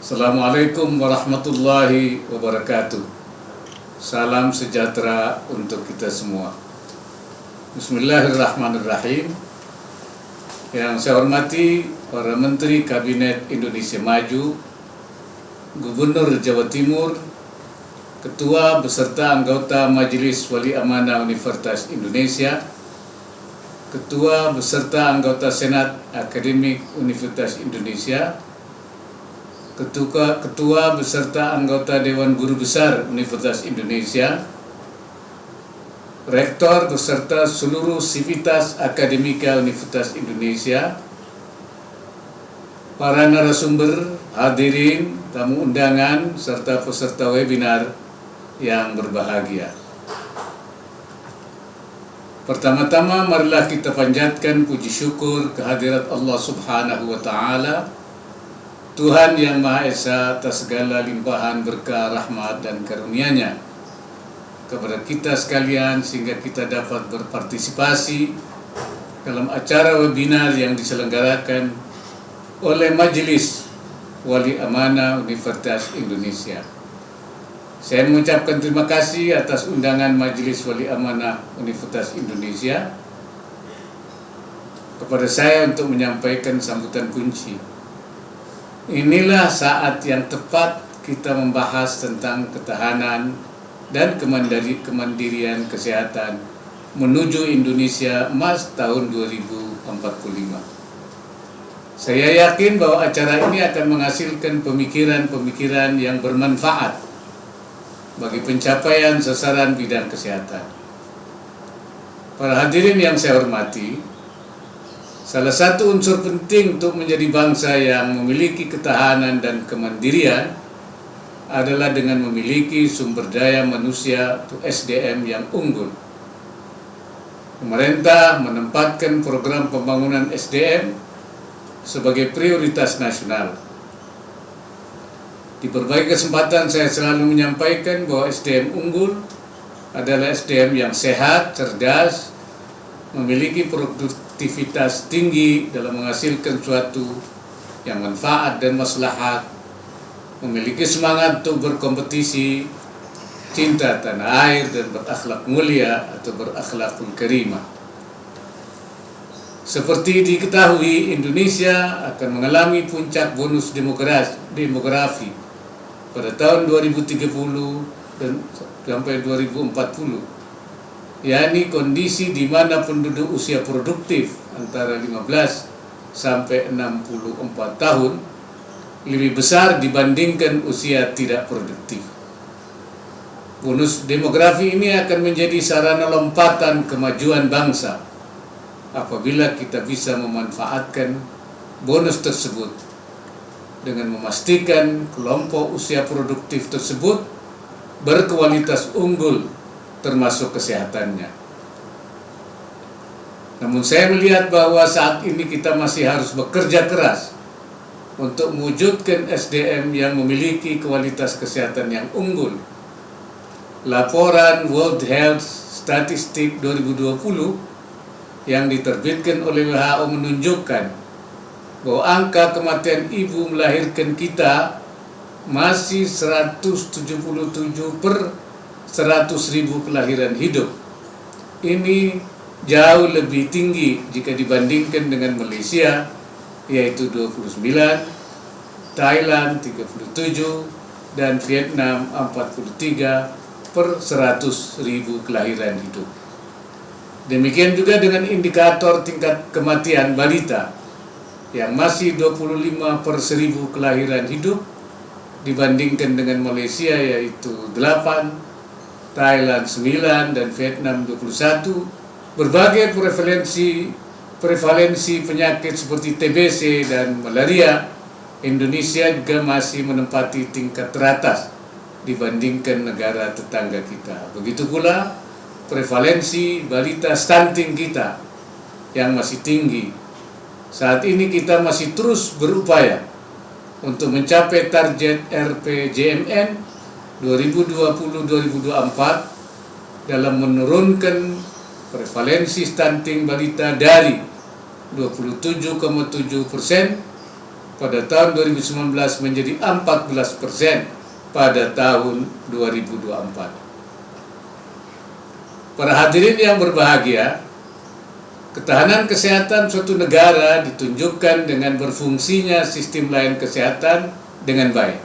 Assalamualaikum warahmatullahi wabarakatuh. Salam sejahtera untuk kita semua. Bismillahirrahmanirrahim. Yang saya hormati para Menteri Kabinet Indonesia Maju, Gubernur Jawa Timur, Ketua beserta anggota Majelis Wali Amanah Universitas Indonesia, Ketua beserta anggota Senat Akademik Universitas Indonesia, Ketua beserta anggota Dewan Guru Besar Universitas Indonesia, Rektor beserta seluruh sivitas akademika Universitas Indonesia, para narasumber, hadirin, tamu undangan, serta peserta webinar yang berbahagia. Pertama-tama marilah kita panjatkan puji syukur kehadirat Allah Subhanahu wa Ta'ala, Tuhan yang Maha Esa atas segala limpahan berkah, rahmat dan karunia-Nya kepada kita sekalian, sehingga kita dapat berpartisipasi dalam acara webinar yang diselenggarakan oleh Majelis Wali Amanah Universitas Indonesia. Saya mengucapkan terima kasih atas undangan Majelis Wali Amanah Universitas Indonesia kepada saya untuk menyampaikan sambutan kunci. Inilah saat yang tepat kita membahas tentang ketahanan dan kemandirian kesehatan menuju Indonesia Emas tahun 2045. Saya yakin bahwa acara ini akan menghasilkan pemikiran-pemikiran yang bermanfaat bagi pencapaian sasaran bidang kesehatan. Para hadirin yang saya hormati, salah satu unsur penting untuk menjadi bangsa yang memiliki ketahanan dan kemandirian adalah dengan memiliki sumber daya manusia atau SDM yang unggul. Pemerintah menempatkan program pembangunan SDM sebagai prioritas nasional. Di berbagai kesempatan saya selalu menyampaikan bahwa SDM unggul adalah SDM yang sehat, cerdas, memiliki produktivitas tinggi dalam menghasilkan suatu yang manfaat dan maslahat, memiliki semangat untuk berkompetisi, cinta tanah air, dan berakhlak mulia atau berakhlakul karimah. Seperti diketahui, Indonesia akan mengalami puncak bonus demografi pada tahun 2030 dan sampai 2040. yakni kondisi di mana penduduk usia produktif antara 15 sampai 64 tahun lebih besar dibandingkan usia tidak produktif. Bonus demografi ini akan menjadi sarana lompatan kemajuan bangsa apabila kita bisa memanfaatkan bonus tersebut dengan memastikan kelompok usia produktif tersebut berkualitas unggul termasuk kesehatannya. Namun saya melihat bahwa saat ini kita masih harus bekerja keras untuk mewujudkan SDM yang memiliki kualitas kesehatan yang unggul. Laporan World Health Statistic 2020 yang diterbitkan oleh WHO menunjukkan bahwa angka kematian ibu melahirkan kita masih 177 per 100.000 kelahiran hidup. Ini jauh lebih tinggi jika dibandingkan dengan Malaysia, yaitu 29, Thailand 37, dan Vietnam 43 per 100.000 kelahiran hidup. Demikian juga dengan indikator tingkat kematian balita yang masih 25 per 1.000 kelahiran hidup dibandingkan dengan Malaysia, yaitu 8, Thailand 9, dan Vietnam 21. Berbagai prevalensi penyakit seperti TBC dan malaria, Indonesia juga masih menempati tingkat teratas dibandingkan negara tetangga kita. Begitu pula prevalensi balita stunting kita yang masih tinggi. Saat ini kita masih terus berupaya untuk mencapai target RPJMN 2020-2024 dalam menurunkan prevalensi stunting balita dari 27,7% pada tahun 2019 menjadi 14% pada tahun 2024. Para hadirin yang berbahagia, ketahanan kesehatan suatu negara ditunjukkan dengan berfungsinya sistem layanan kesehatan dengan baik.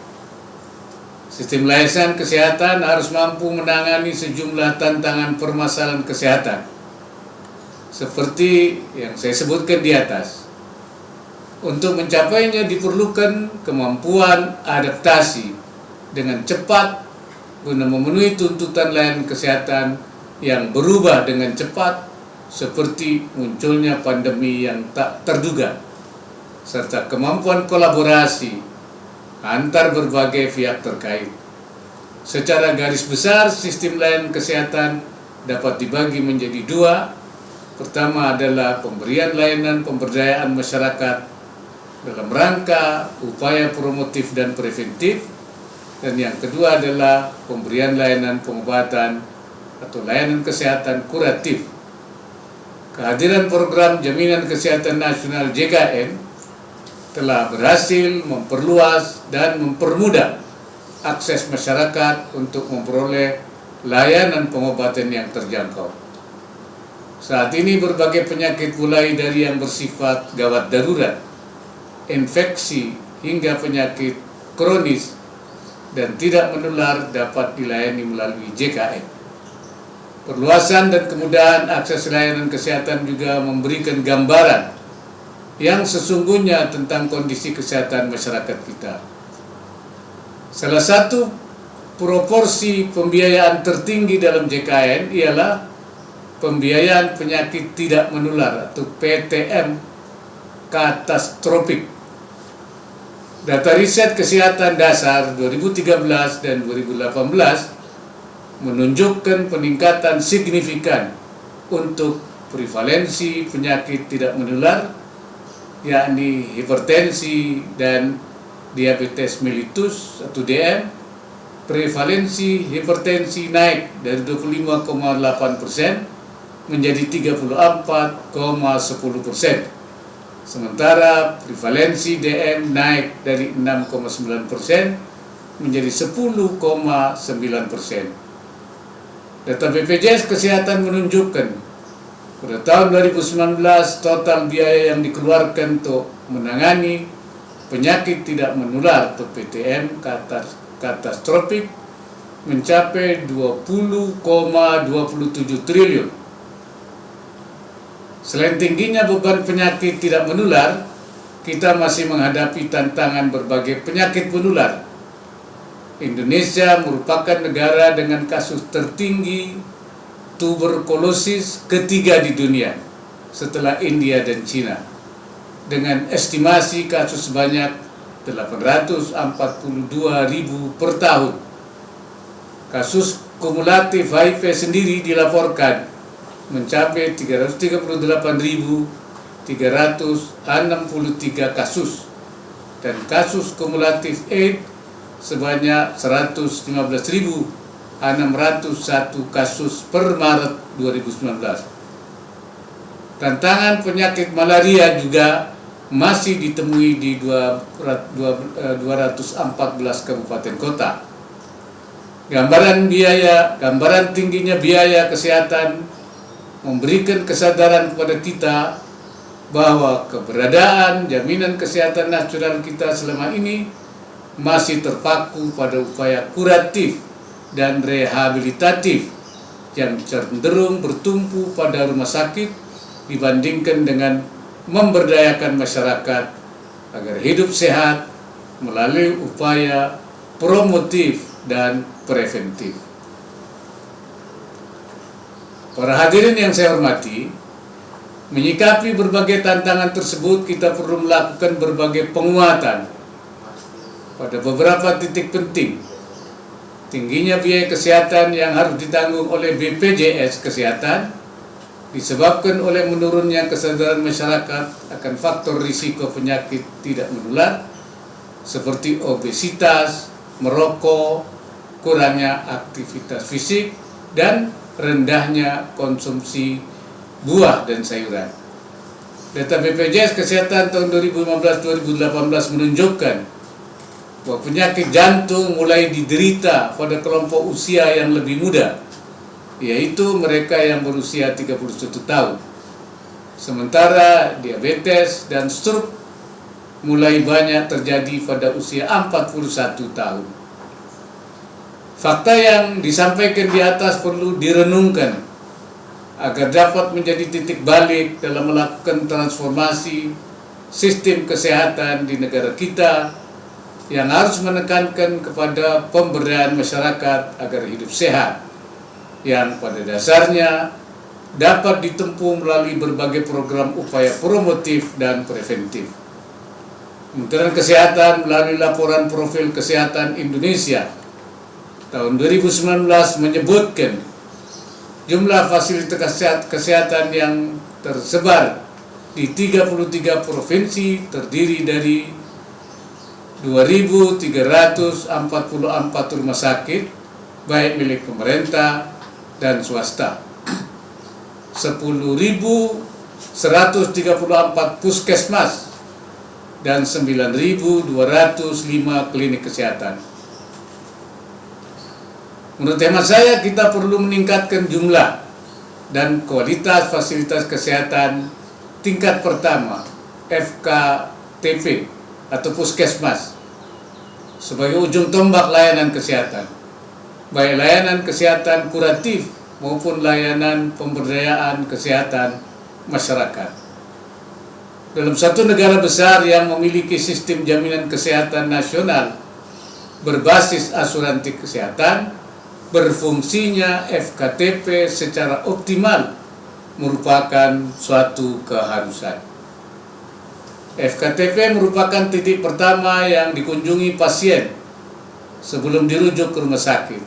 Sistem layanan kesehatan harus mampu menangani sejumlah tantangan permasalahan kesehatan, seperti yang saya sebutkan di atas. Untuk mencapainya diperlukan kemampuan adaptasi dengan cepat guna memenuhi tuntutan layanan kesehatan yang berubah dengan cepat, seperti munculnya pandemi yang tak terduga, serta kemampuan kolaborasi antar berbagai pihak terkait. Secara garis besar, sistem layanan kesehatan dapat dibagi menjadi dua. Pertama adalah pemberian layanan pemberdayaan masyarakat dalam rangka upaya promotif dan preventif, dan yang kedua adalah pemberian layanan pengobatan atau layanan kesehatan kuratif. Kehadiran program Jaminan Kesehatan Nasional JKN telah berhasil memperluas dan mempermudah akses masyarakat untuk memperoleh layanan pengobatan yang terjangkau. Saat ini berbagai penyakit mulai dari yang bersifat gawat darurat, infeksi, hingga penyakit kronis dan tidak menular dapat dilayani melalui JKN. Perluasan dan kemudahan akses layanan kesehatan juga memberikan gambaran yang sesungguhnya tentang kondisi kesehatan masyarakat kita. Salah satu proporsi pembiayaan tertinggi dalam JKN ialah pembiayaan penyakit tidak menular atau PTM katastropik. Data riset kesehatan dasar 2013 dan 2018 menunjukkan peningkatan signifikan untuk prevalensi penyakit tidak menular, yakni hipertensi dan diabetes mellitus atau DM. Prevalensi hipertensi naik dari 25,8% menjadi 34,10%. Sementara prevalensi DM naik dari 6,9% menjadi 10,9%. Data BPJS Kesehatan menunjukkan pada tahun 2019 total biaya yang dikeluarkan untuk menangani penyakit tidak menular atau PTM katastropik mencapai 20,27 triliun. Selain tingginya beban penyakit tidak menular, kita masih menghadapi tantangan berbagai penyakit menular. Indonesia merupakan negara dengan kasus tertinggi tuberkulosis ketiga di dunia setelah India dan Cina, dengan estimasi kasus sebanyak 842.000 per tahun. Kasus kumulatif HIV sendiri dilaporkan mencapai 338.363 kasus, dan kasus kumulatif AIDS sebanyak 115.601 kasus per Maret 2019. Tantangan penyakit malaria juga masih ditemui di 214 kabupaten kota. Gambaran tingginya biaya kesehatan memberikan kesadaran kepada kita bahwa keberadaan jaminan kesehatan nasional kita selama ini masih terpaku pada upaya kuratif dan rehabilitatif yang cenderung bertumpu pada rumah sakit dibandingkan dengan memberdayakan masyarakat agar hidup sehat melalui upaya promotif dan preventif. Para hadirin yang saya hormati, menyikapi berbagai tantangan tersebut kita perlu melakukan berbagai penguatan pada beberapa titik penting. Tingginya biaya kesehatan yang harus ditanggung oleh BPJS Kesehatan disebabkan oleh menurunnya kesadaran masyarakat akan faktor risiko penyakit tidak menular seperti obesitas, merokok, kurangnya aktivitas fisik, dan rendahnya konsumsi buah dan sayuran. Data BPJS Kesehatan tahun 2015-2018 menunjukkan bahwa penyakit jantung mulai diderita pada kelompok usia yang lebih muda, yaitu mereka yang berusia 31 tahun. Sementara diabetes dan stroke mulai banyak terjadi pada usia 41 tahun. Fakta yang disampaikan di atas perlu direnungkan agar dapat menjadi titik balik dalam melakukan transformasi sistem kesehatan di negara kita yang harus menekankan kepada pemberdayaan masyarakat agar hidup sehat, yang pada dasarnya dapat ditempuh melalui berbagai program upaya promotif dan preventif. Kementerian Kesehatan melalui laporan profil kesehatan Indonesia tahun 2019 menyebutkan jumlah fasilitas kesehatan yang tersebar di 33 provinsi terdiri dari 2.344 rumah sakit baik milik pemerintah dan swasta, 10.134 puskesmas, dan 9.205 klinik kesehatan. Menurut hemat saya, kita perlu meningkatkan jumlah dan kualitas fasilitas kesehatan tingkat pertama FKTP atau puskesmas sebagai ujung tombak layanan kesehatan, baik layanan kesehatan kuratif maupun layanan pemberdayaan kesehatan masyarakat. Dalam satu negara besar yang memiliki sistem jaminan kesehatan nasional berbasis asuransi kesehatan, berfungsinya FKTP secara optimal merupakan suatu keharusan. FKTP merupakan titik pertama yang dikunjungi pasien sebelum dirujuk ke rumah sakit.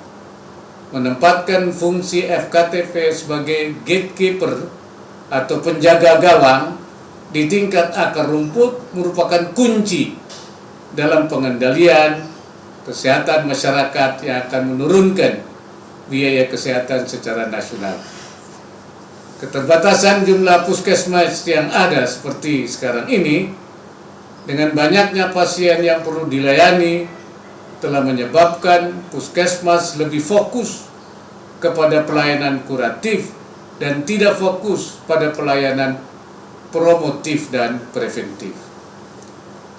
Menempatkan fungsi FKTP sebagai gatekeeper atau penjaga gawang di tingkat akar rumput merupakan kunci dalam pengendalian kesehatan masyarakat yang akan menurunkan biaya kesehatan secara nasional. Keterbatasan jumlah puskesmas yang ada seperti sekarang ini dengan banyaknya pasien yang perlu dilayani telah menyebabkan puskesmas lebih fokus kepada pelayanan kuratif dan tidak fokus pada pelayanan promotif dan preventif.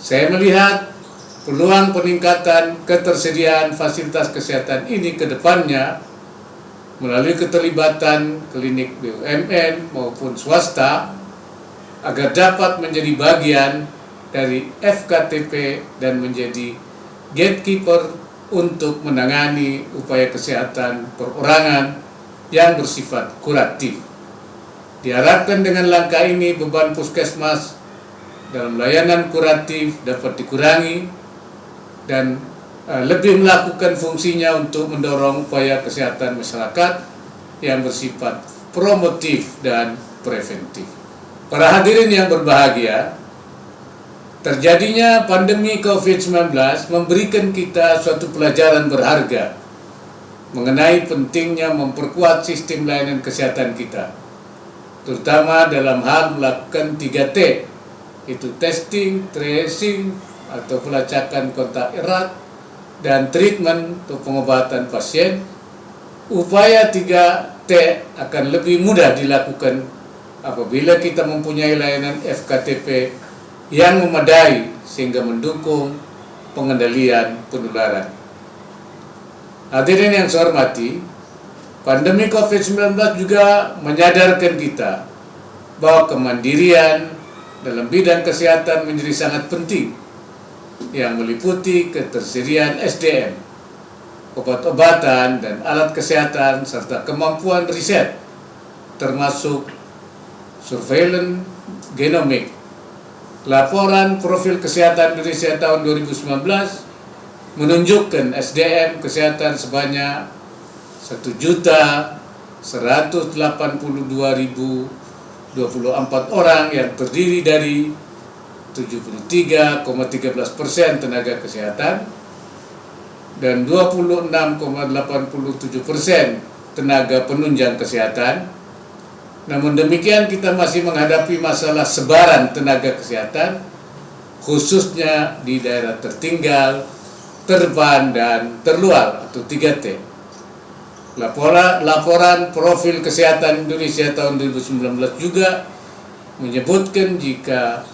Saya melihat peluang peningkatan ketersediaan fasilitas kesehatan ini ke depannya melalui keterlibatan klinik BUMN maupun swasta agar dapat menjadi bagian dari FKTP dan menjadi gatekeeper untuk menangani upaya kesehatan perorangan yang bersifat kuratif. Diharapkan dengan langkah ini beban puskesmas dalam layanan kuratif dapat dikurangi dan lebih melakukan fungsinya untuk mendorong upaya kesehatan masyarakat yang bersifat promotif dan preventif. Para hadirin yang berbahagia, terjadinya pandemi COVID-19 memberikan kita suatu pelajaran berharga mengenai pentingnya memperkuat sistem layanan kesehatan kita, terutama dalam hal melakukan 3T, itu testing, tracing atau pelacakan kontak erat, dan treatment atau pengobatan pasien. Upaya 3T akan lebih mudah dilakukan apabila kita mempunyai layanan FKTP yang memadai sehingga mendukung pengendalian penularan. Hadirin yang saya hormati, pandemi COVID-19 juga menyadarkan kita bahwa kemandirian dalam bidang kesehatan menjadi sangat penting, yang meliputi ketersediaan SDM, obat-obatan dan alat kesehatan, serta kemampuan riset, termasuk surveillance genomik. Laporan profil kesehatan Indonesia tahun 2019 menunjukkan SDM kesehatan sebanyak 1.182.024 orang yang terdiri dari 73,13% tenaga kesehatan dan 26,87% tenaga penunjang kesehatan, Namun demikian kita masih menghadapi masalah sebaran tenaga kesehatan, khususnya di daerah tertinggal, terdepan, dan terluar atau 3T. Laporan Profil Kesehatan Indonesia tahun 2019 juga menyebutkan jika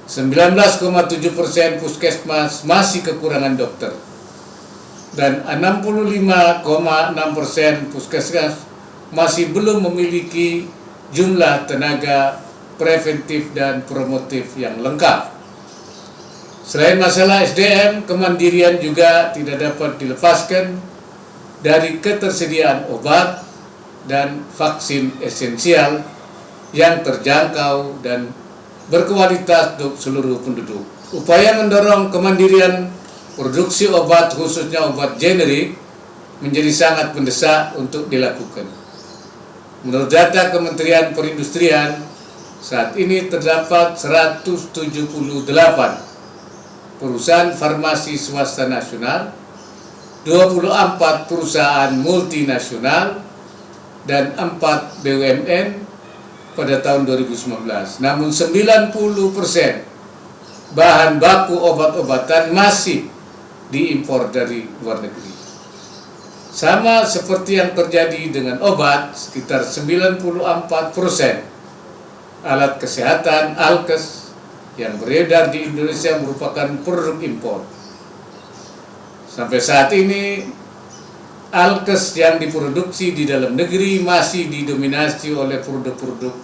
19,7% puskesmas masih kekurangan dokter dan 65,6% puskesmas masih belum memiliki jumlah tenaga preventif dan promotif yang lengkap. Selain masalah SDM, kemandirian juga tidak dapat dilepaskan dari ketersediaan obat dan vaksin esensial yang terjangkau dan berkualitas untuk seluruh penduduk. Upaya mendorong kemandirian produksi obat, khususnya obat generik, menjadi sangat mendesak untuk dilakukan. Menurut data Kementerian Perindustrian, saat ini terdapat 178 perusahaan farmasi swasta nasional, 24 perusahaan multinasional, dan 4 BUMN pada tahun 2019. Namun 90% bahan baku obat-obatan masih diimpor dari luar negeri. Sama seperti yang terjadi dengan obat, sekitar 94% alat kesehatan Alkes yang beredar di Indonesia merupakan produk impor. Sampai saat ini, Alkes yang diproduksi di dalam negeri masih didominasi oleh produk-produk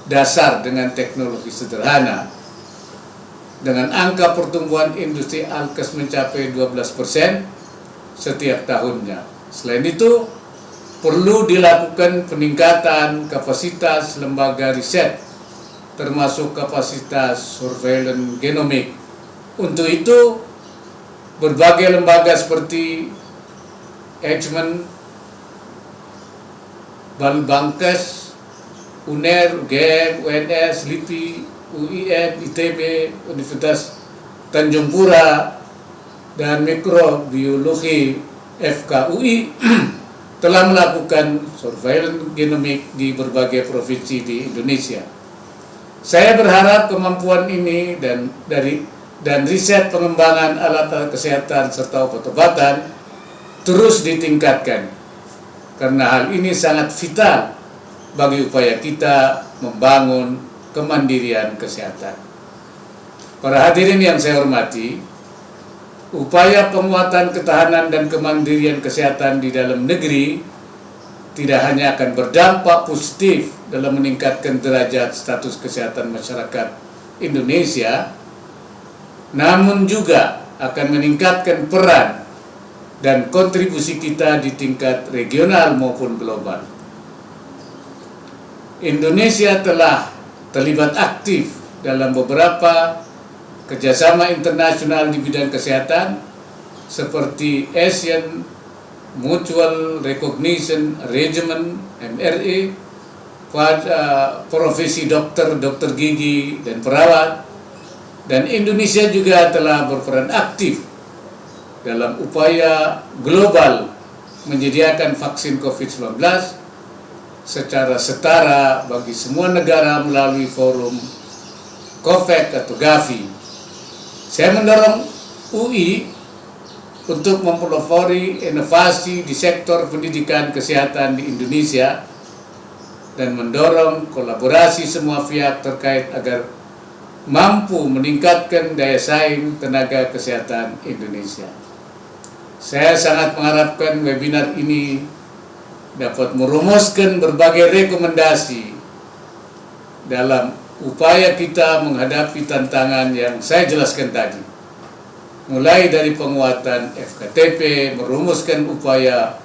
dasar dengan teknologi sederhana. Dengan angka pertumbuhan industri Alkes mencapai 12% setiap tahunnya. Selain itu, perlu dilakukan peningkatan kapasitas lembaga riset, termasuk kapasitas surveillance genomik. Untuk itu, berbagai lembaga seperti Eijkman, Balbangkes, UNER, UGM, UNS, LIPI, UIN, ITB, Universitas Tanjung Pura, dan Mikrobiologi FKUI telah melakukan surveillance genomik di berbagai provinsi di Indonesia. Saya berharap kemampuan ini dan riset pengembangan alat kesehatan serta obat-obatan terus ditingkatkan, karena hal ini sangat vital bagi upaya kita membangun kemandirian kesehatan. Para hadirin yang saya hormati, upaya penguatan ketahanan dan kemandirian kesehatan di dalam negeri tidak hanya akan berdampak positif dalam meningkatkan derajat status kesehatan masyarakat Indonesia, namun juga akan meningkatkan peran dan kontribusi kita di tingkat regional maupun global. Indonesia telah terlibat aktif dalam beberapa kerjasama internasional di bidang kesehatan seperti Asian Mutual Recognition Arrangement (MRA) pada profesi dokter gigi dan perawat, dan Indonesia juga telah berperan aktif dalam upaya global menyediakan vaksin COVID-19 secara setara bagi semua negara melalui forum COVAX atau Gavi. Saya mendorong UI untuk mempelopori inovasi di sektor pendidikan kesehatan di Indonesia dan mendorong kolaborasi semua pihak terkait agar mampu meningkatkan daya saing tenaga kesehatan Indonesia. Saya sangat mengharapkan webinar ini dapat merumuskan berbagai rekomendasi dalam upaya kita menghadapi tantangan yang saya jelaskan tadi, mulai dari penguatan FKTP, merumuskan upaya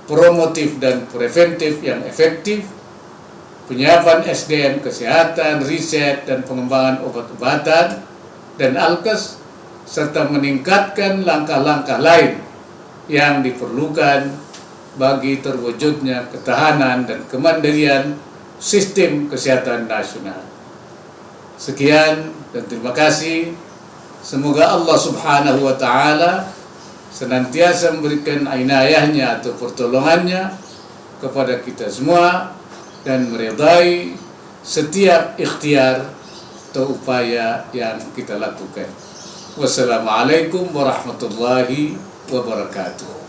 promotif dan preventif yang efektif, penyiapan SDM kesehatan, riset dan pengembangan obat-obatan dan Alkes, serta meningkatkan langkah-langkah lain yang diperlukan bagi terwujudnya ketahanan dan kemandirian sistem kesehatan nasional. Sekian dan terima kasih. Semoga Allah Subhanahu wa Ta'ala senantiasa memberikan inayahnya atau pertolongannya kepada kita semua dan meridai setiap ikhtiar atau upaya yang kita lakukan. Wassalamualaikum warahmatullahi wabarakatuh.